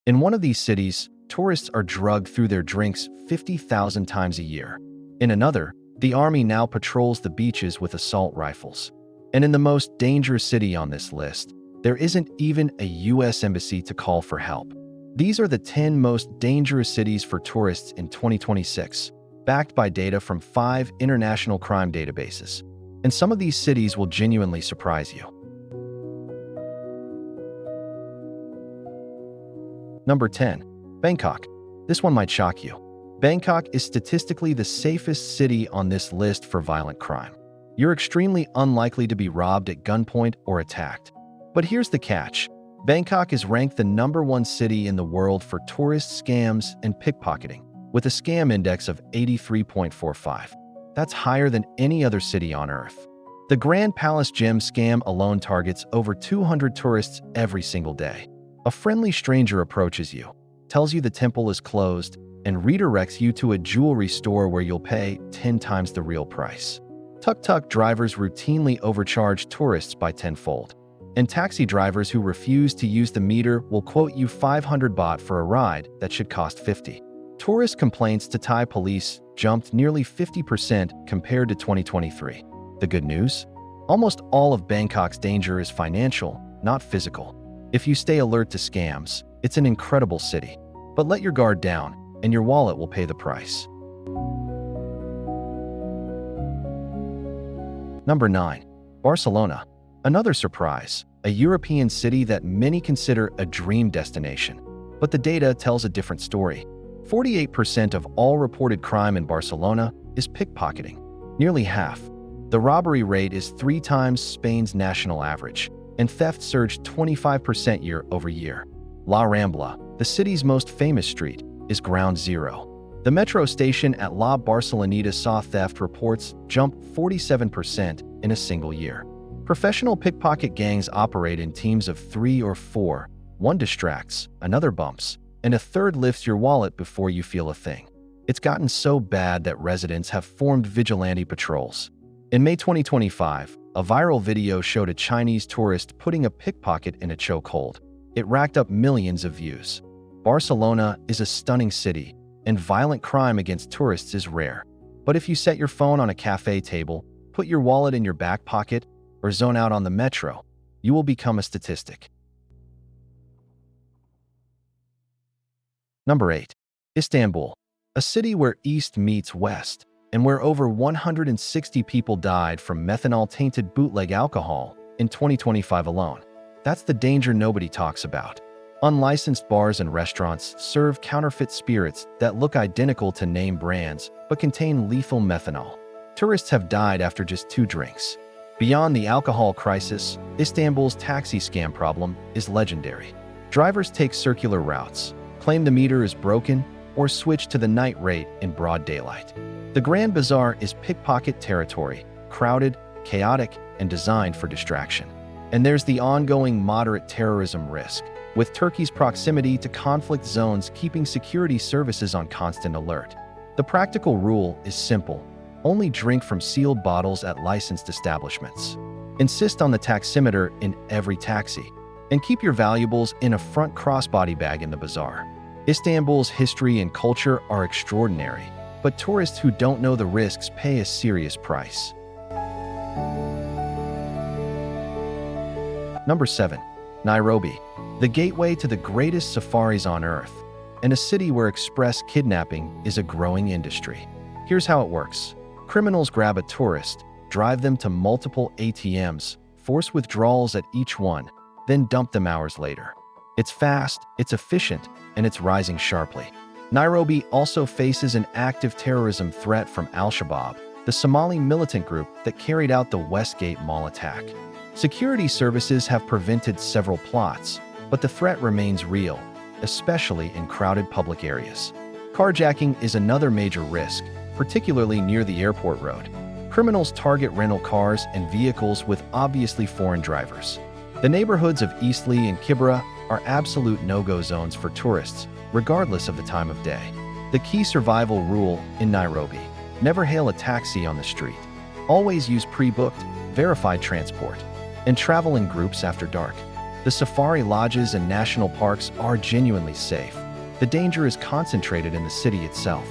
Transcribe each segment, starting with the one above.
In one of these cities, tourists are drugged through their drinks 50,000 times a year. In another, the army now patrols the beaches with assault rifles. And in the most dangerous city on this list, there isn't even a US embassy to call for help. These are the 10 most dangerous cities for tourists in 2026, backed by data from 5 international crime databases. And some of these cities will genuinely surprise you. Number 10. Bangkok. This one might shock you. Bangkok is statistically the safest city on this list for violent crime. You're extremely unlikely to be robbed at gunpoint or attacked. But here's the catch. Bangkok is ranked the #1 city in the world for tourist scams and pickpocketing, with a scam index of 83.45. That's higher than any other city on Earth. The Grand Palace Gem scam alone targets over 200 tourists every single day. A friendly stranger approaches you, tells you the temple is closed, and redirects you to a jewelry store where you'll pay 10 times the real price. Tuk-tuk drivers routinely overcharge tourists by tenfold. And taxi drivers who refuse to use the meter will quote you 500 baht for a ride that should cost 50. Tourist complaints to Thai police jumped nearly 50% compared to 2023. The good news? Almost all of Bangkok's danger is financial, not physical. If you stay alert to scams, it's an incredible city. But let your guard down, and your wallet will pay the price. Number 9. Barcelona. Another surprise, a European city that many consider a dream destination. But the data tells a different story. 48% of all reported crime in Barcelona is pickpocketing, nearly half. The robbery rate is 3 times Spain's national average, and theft surged 25% year over year. La Rambla, the city's most famous street, is ground zero. The metro station at La Barceloneta saw theft reports jump 47% in a single year. Professional pickpocket gangs operate in teams of 3 or 4. One distracts, another bumps, and a third lifts your wallet before you feel a thing. It's gotten so bad that residents have formed vigilante patrols. In May 2025, a viral video showed a Chinese tourist putting a pickpocket in a chokehold. It racked up millions of views. Barcelona is a stunning city, and violent crime against tourists is rare. But if you set your phone on a cafe table, put your wallet in your back pocket, or zone out on the metro, you will become a statistic. Number 8. Istanbul, a city where East meets West, and where over 160 people died from methanol-tainted bootleg alcohol in 2025 alone. That's the danger nobody talks about. Unlicensed bars and restaurants serve counterfeit spirits that look identical to name brands but contain lethal methanol. Tourists have died after just 2 drinks. Beyond the alcohol crisis, Istanbul's taxi scam problem is legendary. Drivers take circular routes, claim the meter is broken, or switch to the night rate in broad daylight. The Grand Bazaar is pickpocket territory, crowded, chaotic, and designed for distraction. And there's the ongoing moderate terrorism risk, with Turkey's proximity to conflict zones keeping security services on constant alert. The practical rule is simple: only drink from sealed bottles at licensed establishments. Insist on the taximeter in every taxi, and keep your valuables in a front crossbody bag in the bazaar. Istanbul's history and culture are extraordinary, but tourists who don't know the risks pay a serious price. Number 7. Nairobi, the gateway to the greatest safaris on Earth, and a city where express kidnapping is a growing industry. Here's how it works. Criminals grab a tourist, drive them to multiple ATMs, force withdrawals at each one, then dump them hours later. It's fast, it's efficient, and it's rising sharply. Nairobi also faces an active terrorism threat from Al-Shabaab, the Somali militant group that carried out the Westgate Mall attack. Security services have prevented several plots, but the threat remains real, especially in crowded public areas. Carjacking is another major risk, particularly near the airport road. Criminals target rental cars and vehicles with obviously foreign drivers. The neighborhoods of Eastleigh and Kibera are absolute no-go zones for tourists, regardless of the time of day. The key survival rule in Nairobi: never hail a taxi on the street. Always use pre-booked, verified transport, and travel in groups after dark. The safari lodges and national parks are genuinely safe. The danger is concentrated in the city itself.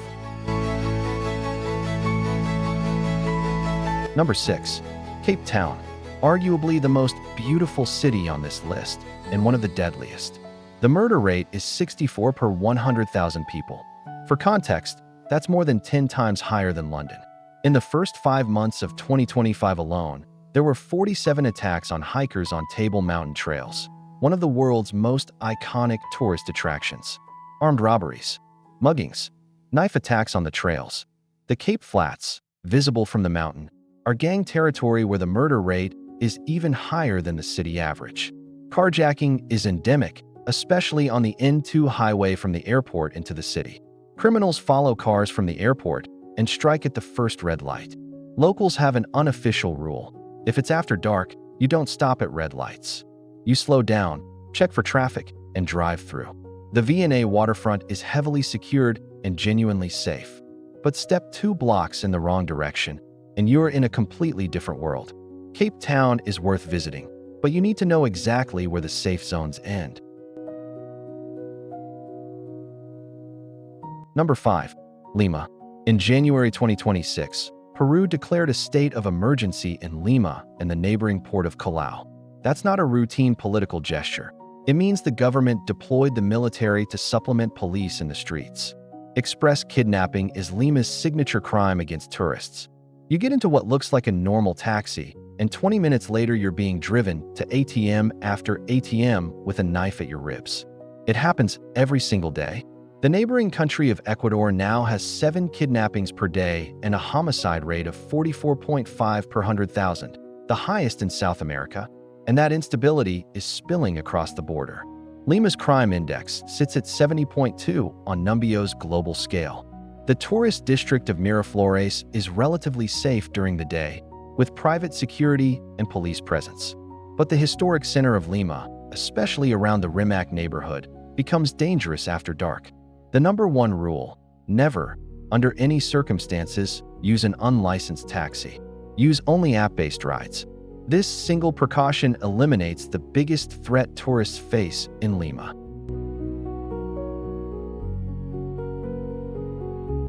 Number 6. Cape Town. Arguably the most beautiful city on this list, and one of the deadliest. The murder rate is 64 per 100,000 people. For context, that's more than 10 times higher than London. In the first 5 months of 2025 alone, there were 47 attacks on hikers on Table Mountain trails, one of the world's most iconic tourist attractions. Armed robberies, muggings, knife attacks on the trails. The Cape Flats, visible from the mountain, are gang territory where the murder rate is even higher than the city average. Carjacking is endemic, especially on the N2 highway from the airport into the city. Criminals follow cars from the airport and strike at the first red light. Locals have an unofficial rule. If it's after dark, you don't stop at red lights. You slow down, check for traffic, and drive through. The V&A waterfront is heavily secured and genuinely safe. But step 2 blocks in the wrong direction, and you're in a completely different world. Cape Town is worth visiting, but you need to know exactly where the safe zones end. Number 5. Lima. In January 2026, Peru declared a state of emergency in Lima and the neighboring port of Callao. That's not a routine political gesture. It means the government deployed the military to supplement police in the streets. Express kidnapping is Lima's signature crime against tourists. You get into what looks like a normal taxi, and 20 minutes later you're being driven to ATM after ATM with a knife at your ribs. It happens every single day. The neighboring country of Ecuador now has 7 kidnappings per day and a homicide rate of 44.5 per 100,000, the highest in South America, and that instability is spilling across the border. Lima's crime index sits at 70.2 on Numbeo's global scale. The tourist district of Miraflores is relatively safe during the day, with private security and police presence. But the historic center of Lima, especially around the Rimac neighborhood, becomes dangerous after dark. The number 1 rule: never, under any circumstances, use an unlicensed taxi. Use only app-based rides. This single precaution eliminates the biggest threat tourists face in Lima.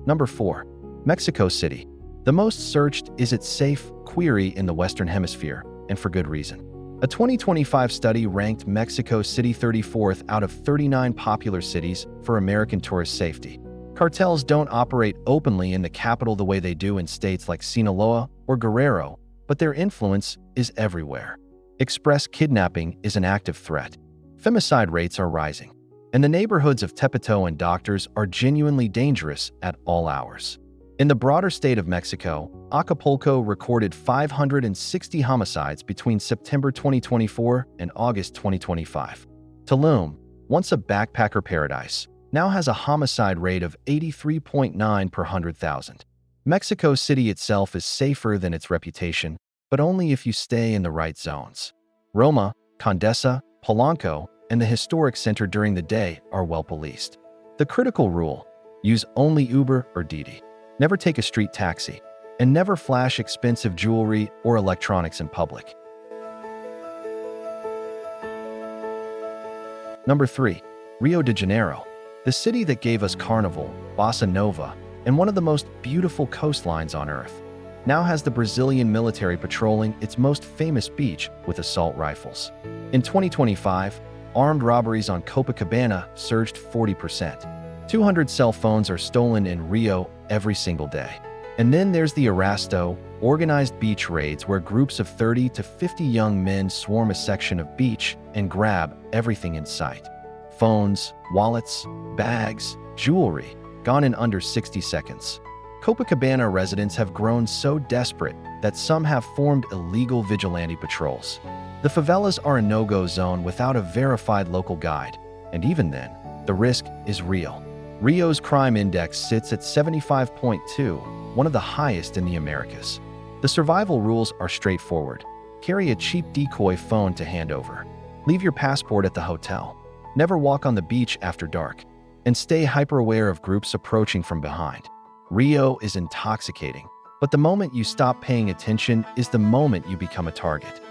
Number 4. Mexico City. The most searched is its safe query in the Western Hemisphere, and for good reason. A 2025 study ranked Mexico City 34th out of 39 popular cities for American tourist safety. Cartels don't operate openly in the capital the way they do in states like Sinaloa or Guerrero, but their influence is everywhere. Express kidnapping is an active threat. Femicide rates are rising, and the neighborhoods of Tepito and Doctors are genuinely dangerous at all hours. In the broader state of Mexico, Acapulco recorded 560 homicides between September 2024 and August 2025. Tulum, once a backpacker paradise, now has a homicide rate of 83.9 per 100,000. Mexico City itself is safer than its reputation, but only if you stay in the right zones. Roma, Condesa, Polanco, and the historic center during the day are well policed. The critical rule: use only Uber or Didi. Never take a street taxi, and never flash expensive jewelry or electronics in public. Number 3. Rio de Janeiro. The city that gave us Carnival, Bossa Nova, and one of the most beautiful coastlines on Earth, now has the Brazilian military patrolling its most famous beach with assault rifles. In 2025, armed robberies on Copacabana surged 40%. 200 cell phones are stolen in Rio every single day. And then there's the Arrasto, organized beach raids where groups of 30 to 50 young men swarm a section of beach and grab everything in sight. Phones, wallets, bags, jewelry, gone in under 60 seconds. Copacabana residents have grown so desperate that some have formed illegal vigilante patrols. The favelas are a no-go zone without a verified local guide, and even then, the risk is real. Rio's crime index sits at 75.2, one of the highest in the Americas. The survival rules are straightforward. Carry a cheap decoy phone to hand over. Leave your passport at the hotel. Never walk on the beach after dark. And stay hyper-aware of groups approaching from behind. Rio is intoxicating, but the moment you stop paying attention is the moment you become a target.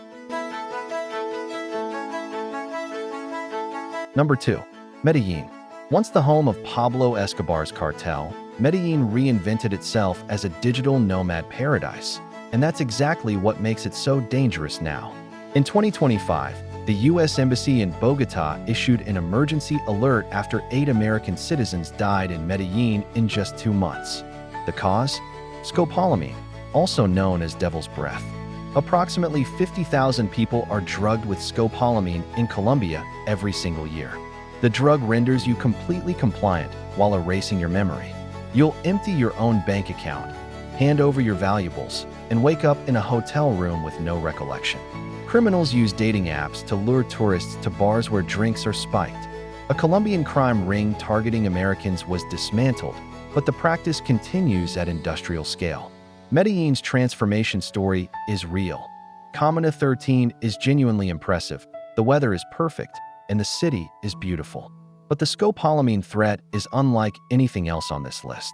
Number 2. Medellin. Once the home of Pablo Escobar's cartel, Medellin reinvented itself as a digital nomad paradise. And that's exactly what makes it so dangerous now. In 2025, the U.S. Embassy in Bogotá issued an emergency alert after 8 American citizens died in Medellin in just 2 months. The cause? Scopolamine, also known as devil's breath. Approximately 50,000 people are drugged with scopolamine in Colombia every single year. The drug renders you completely compliant while erasing your memory. You'll empty your own bank account, hand over your valuables, and wake up in a hotel room with no recollection. Criminals use dating apps to lure tourists to bars where drinks are spiked. A Colombian crime ring targeting Americans was dismantled, but the practice continues at industrial scale. Medellin's transformation story is real. Comuna 13 is genuinely impressive, the weather is perfect, and the city is beautiful. But the scopolamine threat is unlike anything else on this list.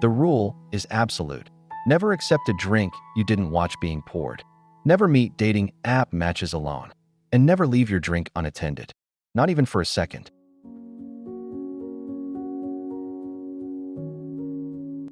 The rule is absolute. Never accept a drink you didn't watch being poured. Never meet dating app matches alone. And never leave your drink unattended. Not even for a second.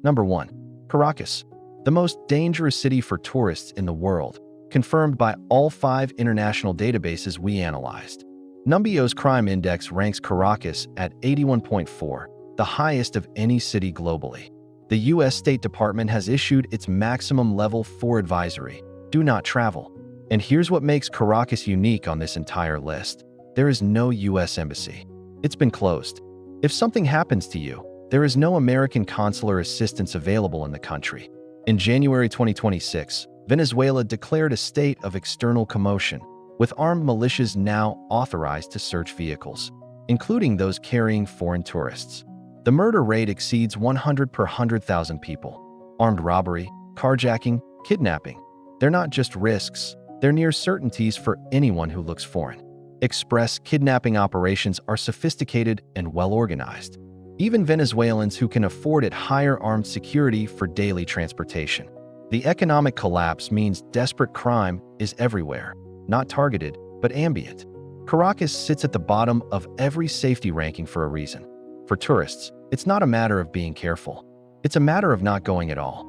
Number 1. Caracas. The most dangerous city for tourists in the world, confirmed by all 5 international databases we analyzed. Numbeo's crime index ranks Caracas at 81.4, the highest of any city globally. The U.S. State Department has issued its maximum level 4 advisory, do not travel. And here's what makes Caracas unique on this entire list. There is no U.S. embassy. It's been closed. If something happens to you, there is no American consular assistance available in the country. In January 2026, Venezuela declared a state of external commotion, with armed militias now authorized to search vehicles, including those carrying foreign tourists. The murder rate exceeds 100 per 100,000 people. Armed robbery, carjacking, kidnapping. They're not just risks, they're near certainties for anyone who looks foreign. Express kidnapping operations are sophisticated and well-organized. Even Venezuelans who can afford it hire armed security for daily transportation. The economic collapse means desperate crime is everywhere, not targeted, but ambient. Caracas sits at the bottom of every safety ranking for a reason. For tourists, it's not a matter of being careful. It's a matter of not going at all.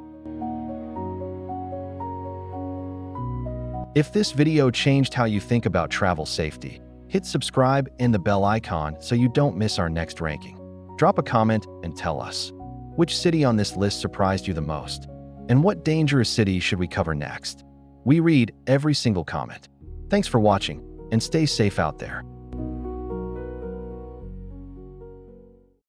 If this video changed how you think about travel safety, hit subscribe and the bell icon so you don't miss our next ranking. Drop a comment and tell us, which city on this list surprised you the most? And what dangerous city should we cover next? We read every single comment. Thanks for watching, and stay safe out there.